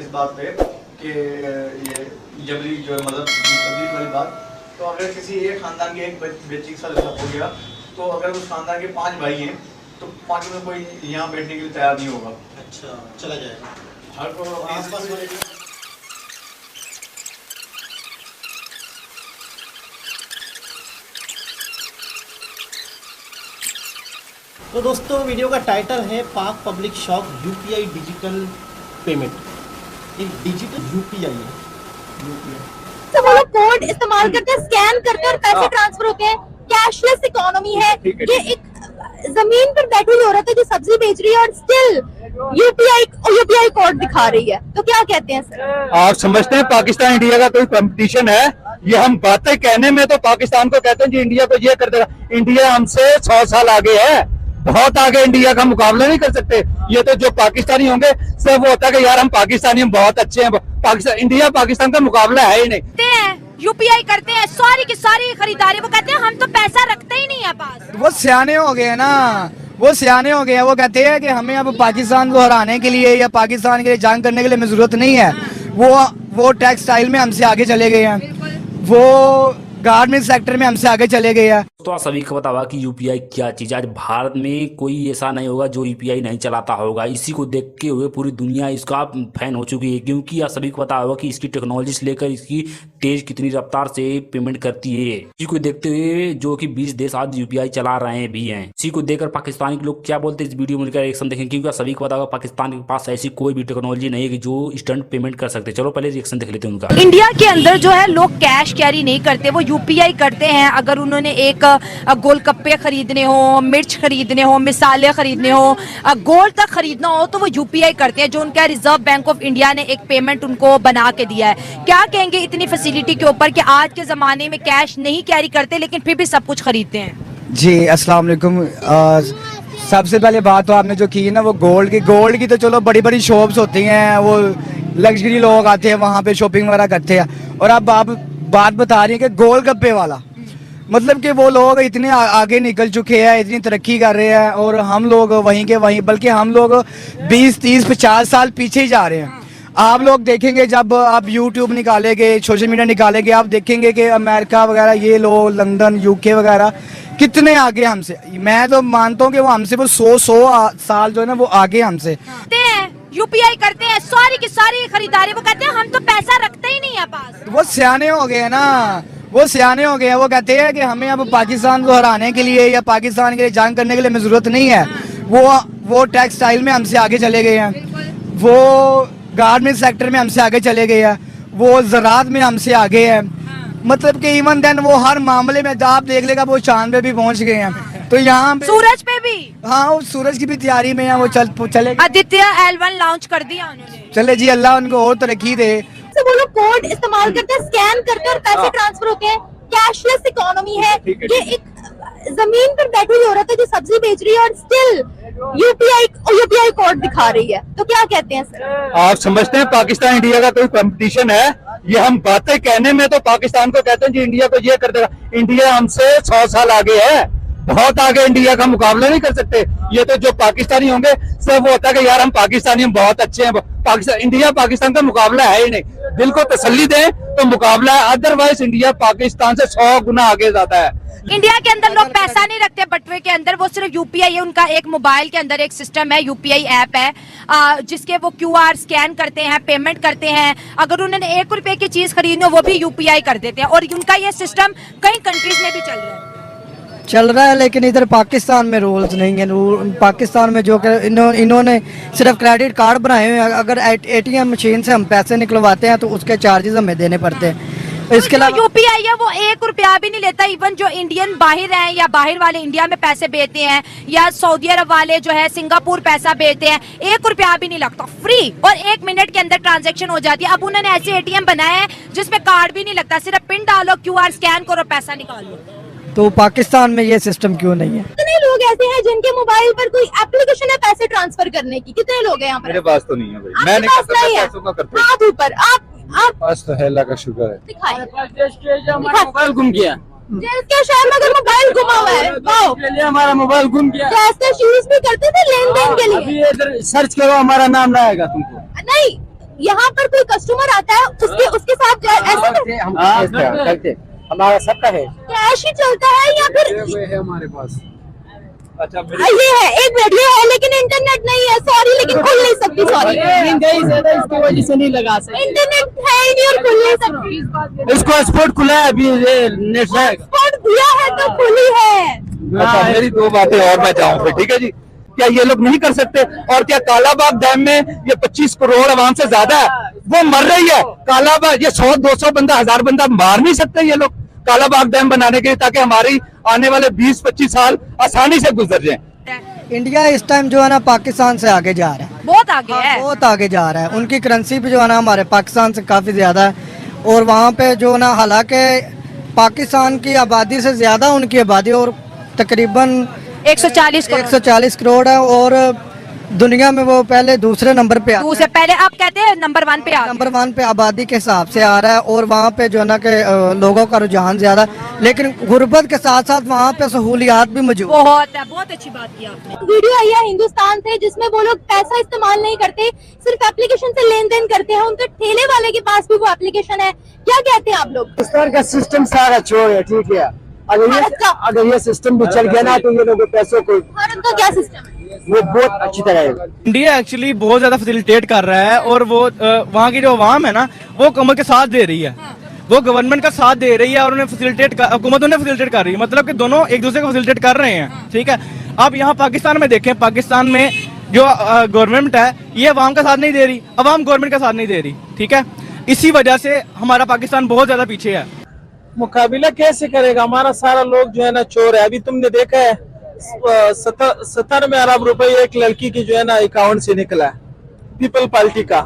इस बात पे कि ये जबरी जो है मतलब तब्दील वाली बात। तो अगर किसी एक खानदान के एक बच्ची के साथ ऐसा हो गया तो अगर उस खानदान के 5 भाई हैं तो 5 में कोई यहाँ बैठने के लिए तैयार नहीं होगा। अच्छा, चला जाएगा हर को आसपास वाले। तो दोस्तों वीडियो का टाइटल है पाक public shock UPI digital payment. एक डिजिटल यूपीआई है। तो वो लोग कोड इस्तेमाल करते हैं, स्कैन करते हैं और पैसे ट्रांसफर होते हैं। कैशलेस इकोनॉमी है। ये एक जमीन पर बैठी हुई औरत है जो सब्जी बेच रही है और स्टिल यूपीआई कोड दिखा रही है। तो क्या कहते हैं सर? आप समझते हैं पाकिस्तान इंडिया का कोई कंपटीशन है? ये हम बातें कहने में तो पाकिस्तान को कहते हैं जी इंडिया को ये कर देगा। इंडिया हमसे 100 साल आगे है, बहुत आगे। इंडिया का मुकाबला नहीं कर सकते। ये तो जो पाकिस्तानी होंगे सब वो होता है कि यार हम पाकिस्तानी हम बहुत अच्छे हैं। पाकिस्तान इंडिया पाकिस्तान का मुकाबला है ही नहीं। यूपीआई करते हैं, सारी की सारी खरीदारी। वो कहते हैं हम तो पैसा रखते ही नहीं है पास। वो सियाने हो गए ना, वो सियाने हो गए हैं। वो कहते हैं कि हमें अब पाकिस्तान को हराने के लिए या पाकिस्तान के लिए जंग करने के लिए हमें जरूरत नहीं है। वो टेक्सटाइल में हमसे आगे चले गए हैं, वो गारमेंट सेक्टर में हमसे आगे चले गए हैं। तो आप सभी को पता होगा कि यूपीआई क्या चीज़ है। आज भारत में कोई ऐसा नहीं होगा जो यूपीआई नहीं चलाता होगा। इसी को देखते हुए पूरी दुनिया इसका फैन हो चुकी है, क्योंकि आप सभी को पता होगा कि इसकी टेक्नोलॉजी से लेकर इसकी तेज कितनी रफ्तार से पेमेंट करती है। इसी को देखते हुए जो कि 20 देश आज यूपीआई चला रहे भी हैं। इसी को देखकर पाकिस्तानी के लोग क्या बोलते हैं इस वीडियो में लेकर रिएक्शन देखें, क्योंकि आप सभी को पता होगा पाकिस्तान के पास ऐसी कोई भी टेक्नोलॉजी नहीं है कि जो इंस्टेंट पेमेंट कर सकते। चलो पहले रिएक्शन देख लेते हैं उनका। इंडिया के अंदर जो है लोग कैश कैरी नहीं करते, वो यूपीआई करते हैं। अगर उन्होंने एक गोलगप्पे खरीदने हो, मिर्च खरीदने हो, मिसाले खरीदने हो, गोल्ड तक खरीदना हो तो वो यूपीआई करते हैं, जो उनका रिजर्व बैंक ऑफ इंडिया ने एक पेमेंट उनको बना के दिया है। क्या कहेंगे इतनी फैसिलिटी के ऊपर कि आज के जमाने में कैश नहीं कैरी करते लेकिन फिर भी सब कुछ खरीदते हैं? जी अस्सलाम वालेकुम। सबसे पहले बात तो आपने जो की है ना, वो गोल्ड की तो चलो बड़ी बड़ी शॉप्स होती हैं, वो लग्जरी लोग आते हैं वहाँ पे शॉपिंग वगैरह करते हैं। और अब आप बात बता रही हैं कि गोलगप्पे वाला, मतलब कि वो लोग इतने आगे निकल चुके हैं, इतनी तरक्की कर रहे हैं और हम लोग वहीं के वहीं, बल्कि हम लोग 20, 30, 50 साल पीछे ही जा रहे हैं। आप लोग देखेंगे जब आप यूट्यूब निकालेंगे, सोशल मीडिया निकालेंगे, आप देखेंगे कि अमेरिका वगैरह ये लोग, लंदन, यूके वगैरह कितने आगे हमसे। मैं तो मानता हूँ कि वो हमसे वो 100 साल जो है ना वो आगे हमसे। यूपीआई करते हैं, सारी की सारी खरीदारी। वो कहते हैं हम तो पैसा रखते ही नहीं है पास। वो सियाने हो गए हैं ना, वो सियाने हो गए हैं। वो कहते हैं कि हमें अब पाकिस्तान को हराने के लिए या पाकिस्तान के लिए जंग करने के लिए हमें जरूरत नहीं है। वो टेक्सटाइल में हमसे आगे चले गए हैं, वो गारमेंट सेक्टर में हमसे आगे चले गए हैं, वो ज़राअत में हमसे आगे है। मतलब कि इवन देन वो हर मामले में आप देख लेगा वो चांद पे भी पहुंच गए हैं। तो यहाँ सूरज पे भी, हाँ वो सूरज की भी तैयारी में है, वो चले। आदित्य L1 लॉन्च कर दिया उन्होंने। चले जी, अल्लाह उनको और तरक्की दे। तो वो लोग कोड इस्तेमाल करते हैं, स्कैन करते हैं और पैसे ट्रांसफर होते हैं। कैशलेस इकोनॉमी है। ये एक जमीन पर बैठी हुई औरत है जो सब्जी बेच रही है और स्टिल यूपीआई कोड दिखा रही है। तो क्या कहते हैं सर? आप समझते हैं पाकिस्तान इंडिया का कोई कंपटीशन है? ये हम बातें कहने में तो पाकिस्तान को कहते हैं जी इंडिया को ये कर देगा। इंडिया हमसे 100 साल आगे है, बहुत आगे। इंडिया का मुकाबला नहीं कर सकते। ये तो जो पाकिस्तानी होंगे सब वो होता है कि यार हम पाकिस्तानी हम बहुत अच्छे हैं। पाकिस्तान इंडिया पाकिस्तान का मुकाबला है ही नहीं। दिल को तसल्ली दें तो मुकाबला है, अदरवाइज इंडिया पाकिस्तान से 100 गुना आगे जाता है। इंडिया के अंदर लोग पैसा नहीं रखते बटुए के अंदर, वो सिर्फ यूपीआई है। उनका एक मोबाइल के अंदर एक सिस्टम है, यूपीआई ऐप है, जिसके वो क्यूआर स्कैन करते हैं, पेमेंट करते हैं। अगर उन्होंने 1 रुपए की चीज खरीदनी हो वो भी यूपीआई कर देते हैं। और उनका ये सिस्टम कई कंट्रीज में भी चल रहा है। लेकिन इधर पाकिस्तान में रूल्स नहीं है। पाकिस्तान में जो इन्होंने सिर्फ क्रेडिट कार्ड बनाए हुए हैं। अगर एटीएम मशीन से हम पैसे निकलवाते हैं तो उसके चार्जेस हमें देने पड़ते हैं। इसके अलावा यूपीआई है वो 1 रुपया भी नहीं लेता। इवन जो इंडियन बाहर हैं या बाहर वाले इंडिया में पैसे भेजते हैं या सऊदी अरब वाले जो है सिंगापुर पैसा भेजते हैं, 1 रुपया भी नहीं लगता, फ्री। और 1 मिनट के अंदर ट्रांजैक्शन हो जाती है। अब उन्होंने ऐसे एटीएम बनाए हैं जिसमें कार्ड भी नहीं लगता, सिर्फ पिन डालो, क्यूआर स्कैन करो, पैसा निकालो। तो पाकिस्तान में ये सिस्टम क्यों नहीं है? कितने लोग ऐसे हैं जिनके मोबाइल पर कोई एप्लीकेशन है पैसे ट्रांसफर करने की? कितने लोग हैं यहाँ पर? मेरे पास तो नहीं है भाई, मैं नहीं करता। हाथ ऊपर, आप पास तो है, अल्लाह का शुक्र है। दिखाइए। मोबाइल गुम गया। के शहर में अगर मोबाइल गुमा हुआ है, वाओ, हमारा मोबाइल गुम गया। कैश यूज भी करते थे लेन देन के लिए। अभी इधर सर्च करो, हमारा नाम ना आएगा तुमको। नहीं, यहाँ पर कोई कस्टमर आता है उसके साथ ऐसा करते हमारा सबका है। कैश ही चलता है या फिर है हमारे पास। अच्छा ये है, एक मिनट, ये है लेकिन इंटरनेट नहीं है, सॉरी, लेकिन खुल नहीं सकती, सॉरी, इसकी वजह से नहीं लगा सकते। इंटरनेट है ही नहीं और खुल नहीं सकती। इसको एक्सपोर्ट खुला है अभी, ये नेट है। एक्सपोर्ट दिया है तो खुली है। अच्छा मेरी दो बातें और मैं जाऊँ फिर, ठीक है जी। क्या ये लोग नहीं कर सकते? और क्या कालाबाग डैम में ये 25 करोड़ आवाम से ज्यादा है, वो मर रही है। कालाबाग ये 100-200 बंदा, 1000 बंदा मार नहीं सकते ये लोग कालाबाग डैम बनाने के लिए, ताकि हमारी आने वाले 20-25 साल आसानी से गुजर जाएं। इंडिया इस टाइम जो है ना पाकिस्तान से आगे जा रहा है, बहुत आगे है। बहुत आगे जा रहा है। उनकी करेंसी भी जो है ना हमारे पाकिस्तान से काफ़ी ज़्यादा है, और वहाँ पे जो ना हालांकि पाकिस्तान की आबादी से ज़्यादा उनकी आबादी, और तकरीबन 140 करोड़ है, और दुनिया में वो पहले दूसरे नंबर पे दूसरे पहले आप कहते हैं नंबर 1 पे नंबर 1 पे आबादी के हिसाब से आ रहा है। और वहाँ पे जो है ना कि लोगों का रुझान ज्यादा, लेकिन गुर्बत के साथ साथ वहाँ पे सहूलियात भी मौजूद। बहुत है, बहुत अच्छी बात की आपने। वीडियो आई है हिंदुस्तान से जिसमें वो लोग पैसा इस्तेमाल नहीं करते, सिर्फ एप्लीकेशन से लेन देन करते हैं। उनके ठेले वाले के पास भी वो एप्लीकेशन है। क्या कहते हैं आप लोग? पाकिस्तान का सिस्टम सारा चोर है, ठीक है। अगर ये सिस्टम भी चल गया ना तो ये लोगों पैसों को, भारत का क्या सिस्टम है? वो बहुत अच्छी तरह है। इंडिया एक्चुअली बहुत ज्यादा फैसिलिटेट कर रहा है, और वो वहाँ की जो अवाम है ना वो हुकूमत के साथ दे रही है, वो गवर्नमेंट का साथ दे रही है, और उन्हें हुकूमत उन्हें फैसिलिटेट कर रही है। मतलब कि दोनों एक दूसरे को फैसिलिटेट कर रहे हैं, ठीक है। आप यहाँ पाकिस्तान में देखें, पाकिस्तान में जो गवर्नमेंट है ये अवाम का साथ नहीं दे रही, अवाम गवर्नमेंट का साथ नहीं दे रही, ठीक है। इसी वजह से हमारा पाकिस्तान बहुत ज्यादा पीछे है। मुकाबला कैसे करेगा? हमारा सारा लोग जो है ना चोर है। अभी तुमने देखा है 70 अरब रुपए एक लड़की की जो है ना अकाउंट से निकला है, पीपल पार्टी का।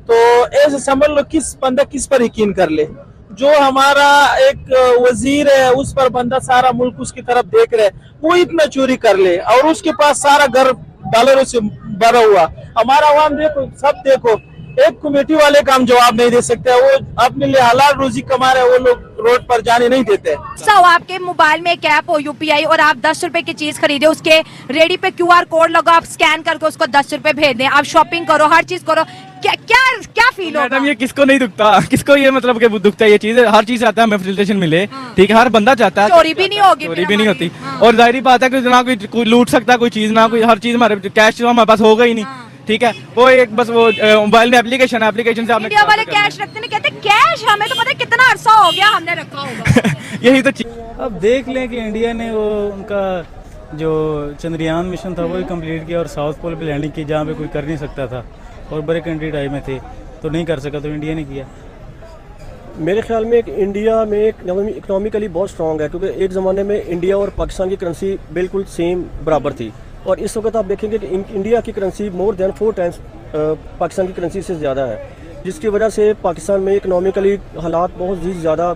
तो ऐसे समझ लो किस बंदा किस पर यकीन कर ले। जो हमारा एक वजीर है उस पर बंदा सारा मुल्क उसकी तरफ देख रहे, वो इतना चोरी कर ले, और उसके पास सारा घर डॉलरों से भरा हुआ। हमारा आवाम देखो, सब देखो, एक कमेटी वाले का हम जवाब नहीं दे सकते। वो अपने लिए हलाल रोजी कमा रहे, वो लोग रोड पर जाने नहीं देते। आपके मोबाइल में एक ऐप हो यूपीआई, और आप 10 रुपए की चीज खरीदे, उसके रेडी पे QR कोड लगा, आप स्कैन करके उसको 10 रुपए भेज दें, आप शॉपिंग करो, हर चीज करो, क्या क्या क्या फील होगा? मैडम ये किसको नहीं दुखता, किसको ये मतलब कि दुखता है ये चीज? हर चीज आता है, हमें फैसिलिटेशन मिले, ठीक है, हर बंदा चाहता है, चोरी भी नहीं होगी, चोरी भी नहीं होती। और जाहिर बात है कि ना कोई लूट सकता कोई चीज, ना कोई, हर चीज हमारे कैश हमारे पास होगा ही नहीं, ठीक है। वो एक बस वो मोबाइल में एप्लीकेशन है, एप्लीकेशन से आपने इंडिया वाले कैश रखते नहीं, कहते कैश हमें तो पता है कितना अरसा हो गया हमने रखा होगा। यही तो चीज। अब देख लें कि इंडिया ने वो उनका जो चंद्रयान मिशन था वो ही कंप्लीट किया, और साउथ पोल पे लैंडिंग की जहाँ पे कोई कर नहीं सकता था, और बड़े कंट्री टाइप में थे तो नहीं कर सका, तो इंडिया ने किया। मेरे ख्याल में इंडिया में इकोनॉमिकली बहुत स्ट्रॉन्ग है, क्योंकि एक ज़माने में इंडिया और पाकिस्तान की करेंसी बिल्कुल सेम बराबर थी, और इस वक्त आप देखेंगे कि इंडिया की currency more than 4 times Pakistan की करेंसी से ज़्यादा है, जिसकी वजह से पाकिस्तान में इकोनॉमिकली हालात बहुत ही ज़्यादा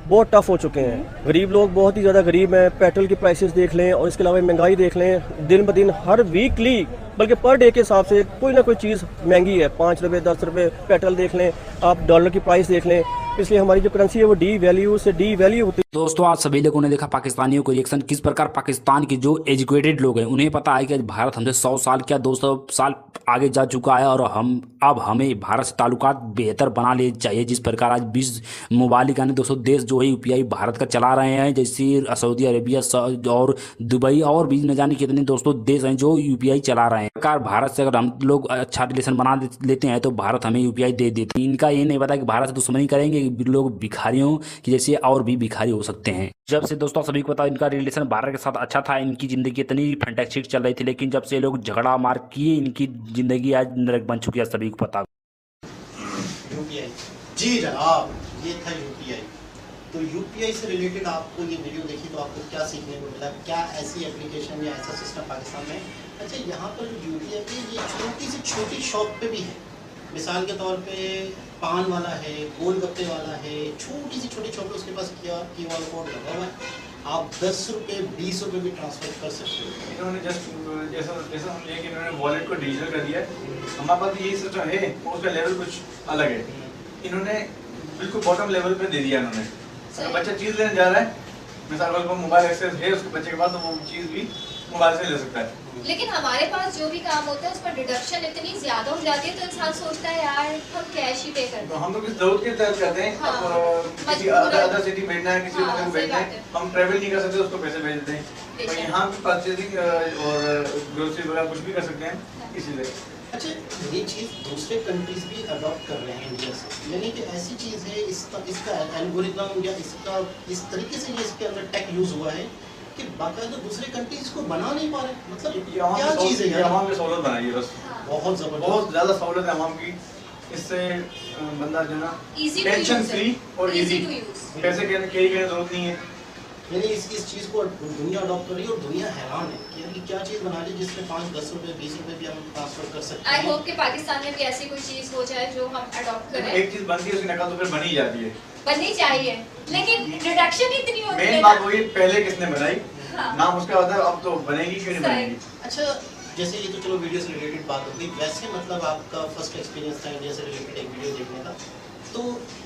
बहुत टफ हो चुके हैं। गरीब लोग बहुत ही ज़्यादा गरीब हैं। पेट्रोल की प्राइसेस देख लें, और इसके अलावा महंगाई देख लें, दिन ब दिन हर वीकली बल्कि पर डे के हिसाब से कोई ना कोई चीज़ महंगी है। 5 रुपये 10 रुपये पेट्रोल देख लें, आप डॉलर की प्राइस देख लें, इसलिए हमारी जो करेंसी है वो डी वैल्यू होती है। दोस्तों आज सभी लोगों ने देखा पाकिस्तानियों को रिएक्शन, किस प्रकार पाकिस्तान के जो एजुकेटेड लोग हैं उन्हें पता है कि भारत हमसे 100 साल क्या 200 साल आगे जा चुका है, और अब हमें भारत से ताल्लुकात बेहतर बना ले चाहिए। जिस प्रकार आज 20 मुबालिक यानी 200 देश जो है यूपीआई भारत का चला रहे हैं, जैसे सऊदी अरेबिया और दुबई और भी न जाने कितने दोस्तों देश हैं जो यूपीआई चला रहे हैं। प्रकार भारत से अगर हम लोग अच्छा रिलेशन बना लेते हैं तो भारत हमें यूपीआई दे देती है। इनका ये नहीं पता कि भारत से दुश्मनी करेंगे, लोग भिखारियों की जैसे और भी भिखारी हो सकते हैं। जब से दोस्तों सभी को पता इनका रिलेशन भारत के साथ अच्छा था, इनकी जिंदगी इतनी फैंटास्टिक चल रही थी, लेकिन जब से लोग झगड़ा मार किए इनकी जिंदगी आज नरक बन चुकी है, सभी को पता। यूपीआई जी जनाब, ये था यूपीआई। तो यूपीआई से रिलेटेड आपको ये वीडियो देखी तो आपको क्या सीखने को मिला, क्या ऐसी एप्लीकेशन या ऐसा सिस्टम पाकिस्तान में? अच्छा, यहाँ पर जो यूपीआई है ये छोटी से छोटी शॉप पे भी है। मिसाल के तौर पे पान वाला है, गोलगप्पे वाला है, छोटी सी छोटी शॉप पे उसके पास QR कोड लगा हुआ है, आप 10 रुपये 20 रुपये भी ट्रांसफर कर सकते हो। इन्होंने जैसा हम लेके इन्होंने वॉलेट को डिजिटल कर दिया है। हमारे पास यही सिस्टम है, उसका लेवल कुछ अलग है। इन्होंने बिल्कुल बॉटम लेवल पे दे दिया इन्होंने। अगर बच्चा चीज़ लेने जा रहा है, मिसाल को मोबाइल एक्सेस है उसके बच्चे के पास, तो वो चीज़ भी मोबाइल से ले सकता है। लेकिन हमारे पास जो भी काम होता है उस पर डिडक्शन इतनी ज्यादा हो जाती है तो इंसान सोचता है यार हम कैश ही पे कर तो हम तो किस जरूरत के तहत करते हैं। हाँ, अब किसी अदर सिटी भेजना है, किसी को भेजना है, हम ट्रैवल नहीं कर सकते, उसको पैसे भेज देते हैं। तो यहाँ परचेजिंग और ग्रोसरी वगैरह कुछ भी कर सकते हैं इसीलिए। अच्छा, ये चीज़ दूसरे कंट्रीज भी अडॉप्ट कर रहे हैं इंडिया से, यानी कि ऐसी चीज़ है इसका एल्गोरिथम या इसका इस तरीके से ये इसके अंदर टेक यूज हुआ है कि बाकायदा दूसरे कंट्रीज को बना नहीं पा रहे। मतलब क्या चीज़ है यार, आवाम की सहूलत बनाई है बस, बहुत ज़बरदस्त, बहुत ज़्यादा सहूलत है आवाम की। इससे बंदा जो है ना टेंशन फ्री और इजी, पैसे की जरूरत नहीं है। यानी इस चीज़ को दुनिया अडॉप्ट कर रही है और दुनिया हैरान है कि यार क्या चीज़ बना ली जिसमें 5-10 रुपए 20 रुपए भी हम ट्रांसफर कर सकते हैं। आई होप कि पाकिस्तान में भी ऐसी कोई चीज हो जाए जो हम अडॉप्ट करें। एक चीज बनती है उसकी नकल तो फिर बनी जाती है, बननी चाहिए, लेकिन डिडक्शन इतनी होती है मेन बात वही पहले किसने बनाई, हाँ। नाम उसका होता है, अब तो बनेगी क्यों नहीं बनेगी। अच्छा, जैसे ये तो चलो वीडियो से रिलेटेड बात हो गई, वैसे मतलब आपका फर्स्ट एक्सपीरियंस था इंडिया से रिलेटेड एक वीडियो देखने का, तो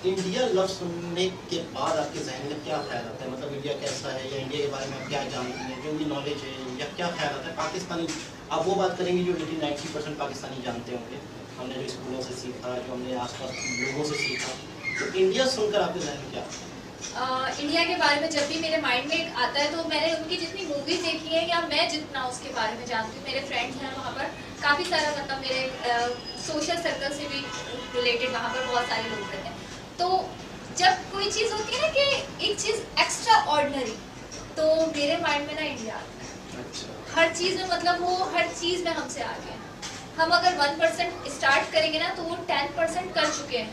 इंडिया लव सुनने के बाद आपके जहन में क्या ख्याल आता है? मतलब इंडिया कैसा है या इंडिया के बारे में आप क्या जानते हैं, जो भी नॉलेज है, या क्या ख्याल आता है पाकिस्तानी? आप वो बात करेंगे जो 80-90% पाकिस्तानी जानते होंगे, हमने जो स्कूलों से सीखा, जो हमने आसपास लोगों से सीखा, तो इंडिया सुनकर आपके जहन में क्या? इंडिया के बारे में जब भी मेरे माइंड में आता है तो मैंने उनकी जितनी मूवीज देखी है या मैं जितना उसके बारे में जानती हूँ, मेरे फ्रेंड्स हैं वहाँ पर काफ़ी सारा, मतलब मेरे सोशल सर्कल से भी रिलेटेड वहाँ पर बहुत सारे लोग रहते हैं। तो जब कोई चीज़ होती है ना कि एक चीज़ एक्स्ट्रा ऑर्डिनरी, तो मेरे माइंड में ना इंडिया आता है। अच्छा, हर चीज़ में, मतलब वो हर चीज़ में हमसे आगे हैं। हम अगर 1% स्टार्ट करेंगे ना तो वो 10% कर चुके हैं,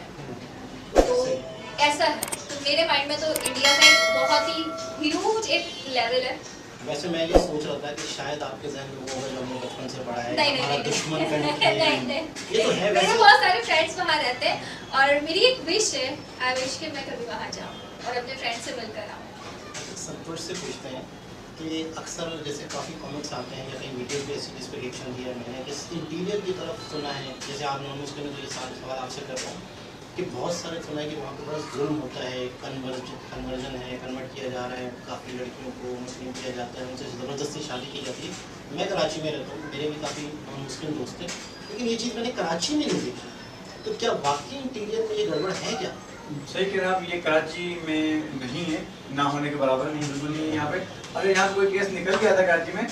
तो ऐसा है। तो मेरे माइंड में तो इंडिया का एक बहुत ही ह्यूज एक लेवल है। वैसे मैं ये सोच रहा था कि शायद आपके जहन में वो होगा जो हमने बचपन से पढ़ा है, नहीं, हमारा नहीं, दुश्मन नहीं, कंट्री, नहीं, ये तो है। मेरे वैसे बहुत सारे फ्रेंड्स वहाँ रहते हैं और मेरी एक विश है, आई विश कि मैं कभी वहाँ जाऊँ और अपने फ्रेंड से मिलकर आऊँ। संतोष से पूछते हैं कि अक्सर जैसे काफ़ी कमेंट्स आते हैं या कहीं वीडियो पे ऐसी जिस पर रिएक्शन दिया है मैंने कि इंटीरियर की तरफ सुना है, जैसे आप नॉन मुस्लिम में तो ये सवाल आपसे कर रहा हूँ कि बहुत सारे सुना है कि वहाँ पे बड़ा जुल्म होता है, कन्वर्जन है, कन्वर्ट किया जा रहा है, काफ़ी लड़कियों को मुस्लिम किया जाता है, उनसे ज़बरदस्ती शादी की जाती है। मैं कराची में रहता हूँ, मेरे भी काफ़ी नॉन मुस्लिम दोस्त हैं, लेकिन ये चीज़ मैंने कराची में नहीं देखी। तो क्या वाकई इंटीरियर में ये गड़बड़ है क्या? सही कह रहे हैं आप, ये कराची में नहीं है, ना होने के बराबर नहीं, बिल्कुल नहीं है यहाँ पे। अगर यहाँ कोई केस निकल गया था कराची में,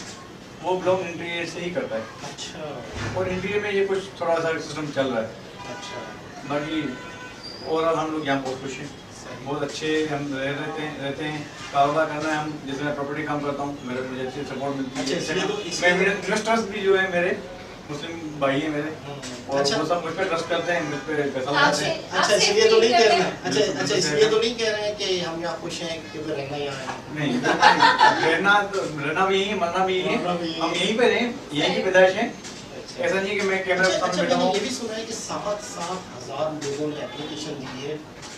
वो ब्लॉक इंटीरियर से ही करता है। अच्छा, और इंटीरियर में ये कुछ थोड़ा सा सिस्टम चल रहा है। अच्छा, बाकी ओवरऑल हम लोग यहाँ बहुत खुश हैं, बहुत अच्छे हम रहते हैं। कारोबार करना है, हम जैसे मैं प्रॉपर्टी काम करता हूँ, मुझे अच्छी सपोर्ट मिलती है। मेरे इन्वेस्टर्स भी जो है मेरे मुस्लिम भाई है मेरे, और वो सब मुझ पर ट्रस्ट करते हैं, मुझ पर पैसा लगाते हैं। अच्छा, इसलिए तो नहीं कह रहे हैं, अच्छा इसलिए तो नहीं कह रहे हैं कि हम यहाँ खुश हैं क्योंकि रहना यहाँ है। नहीं, रहना भी यही, मरना भी यही, हम यहीं पे रहें, यहीं की पैदाइश है। ऐसा नहीं कि मैं कैमरा के सामने बैठा हूँ। ये भी सुना है कि 7,000 लोगों ने एप्लीकेशन दी है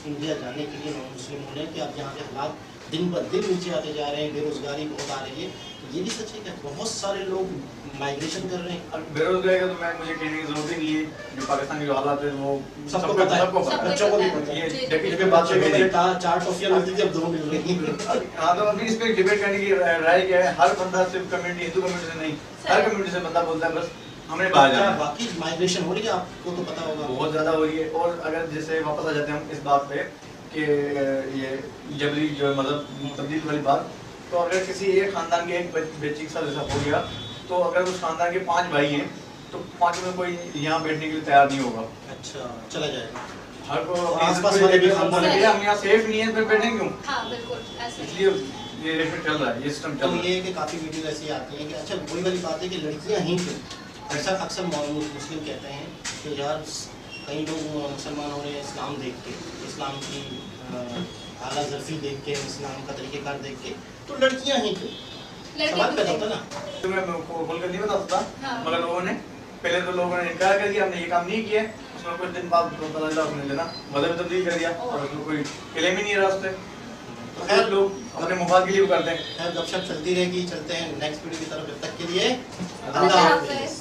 इंडिया जाने के लिए, नॉन मुस्लिम होने कि अब यहाँ के हालात दिन ब दिन नीचे आते जा रहे हैं, बेरोजगारी बहुत आ रही है, ये भी सच है क्या? बहुत सारे लोग माइग्रेशन कर रहे हैं। बेरोजगारी का तो मैं मुझे कहने की जरूरत ही नहीं है, जो पाकिस्तान के जो हालात है वो सबको पता है, बच्चों को भी पता है। ये डेबिट पे बात पहले 4 टॉफियां मिलती थी, अब 2 मिल रही हैं। हाँ, तो अभी इस पे डिबेट करने की राय क्या है? हर बंदा सिर्फ कम्युनिटी, हिंदू कम्युनिटी से नहीं, हर कम्युनिटी से बंदा बोलता है बस हमने बाहर जाना है। बाकी माइग्रेशन हो रही है, आपको तो पता होगा, बहुत ज़्यादा हो रही है। और अगर जैसे वापस आ जाते हैं हम इस बात पे कि ये जबरी जो है मतलब तब्दील वाली बात, तो अगर किसी एक खानदान के एक बच्ची के साथ ऐसा हो गया, तो अगर उस खानदान के 5 भाई हैं तो 5 में कोई यहाँ बैठने के लिए तैयार नहीं होगा। अच्छा, चला जाएगा। हर को आसपास वाले भी हम यहाँ सेफ नहीं है, फिर बैठेंगे क्यों? हाँ बिल्कुल ऐसे। इसलिए ये रेफर चल रहा है, ये सिस्टम चल तो रहा है। ये है कि काफ़ी वीडियो ऐसी आती हैं कि अच्छा वही वाली बात है कि लड़कियां ही क्यों, ऐसा अक्सर मुस्लिम कहते हैं कि यार कई लोग मुसलमान हो रहे हैं इस्लाम देख के, इस्लाम की आला ज़र्फ़ी देख के, इस्लाम का तरीक़ेकार देख के, तो लड़कियां ही क्यों? सवाल पैदा होता ना। तो मैं खोल कर नहीं बता सकता, हाँ। मगर लोगों ने पहले तो लोगों ने इनकार कर दिया, हमने ये काम नहीं किया, उसमें कुछ दिन बाद पता चला उसने लेना मजहब तब्दील कर दिया और उसमें कोई क्लेम ही नहीं रहा उससे। तो खैर लोग अपने मुफाद के लिए करते हैं। खैर गपशप चलती रहेगी, चलते हैं नेक्स्ट वीडियो की तरफ, जब तक के लिए अल्लाह हाफ़िज़।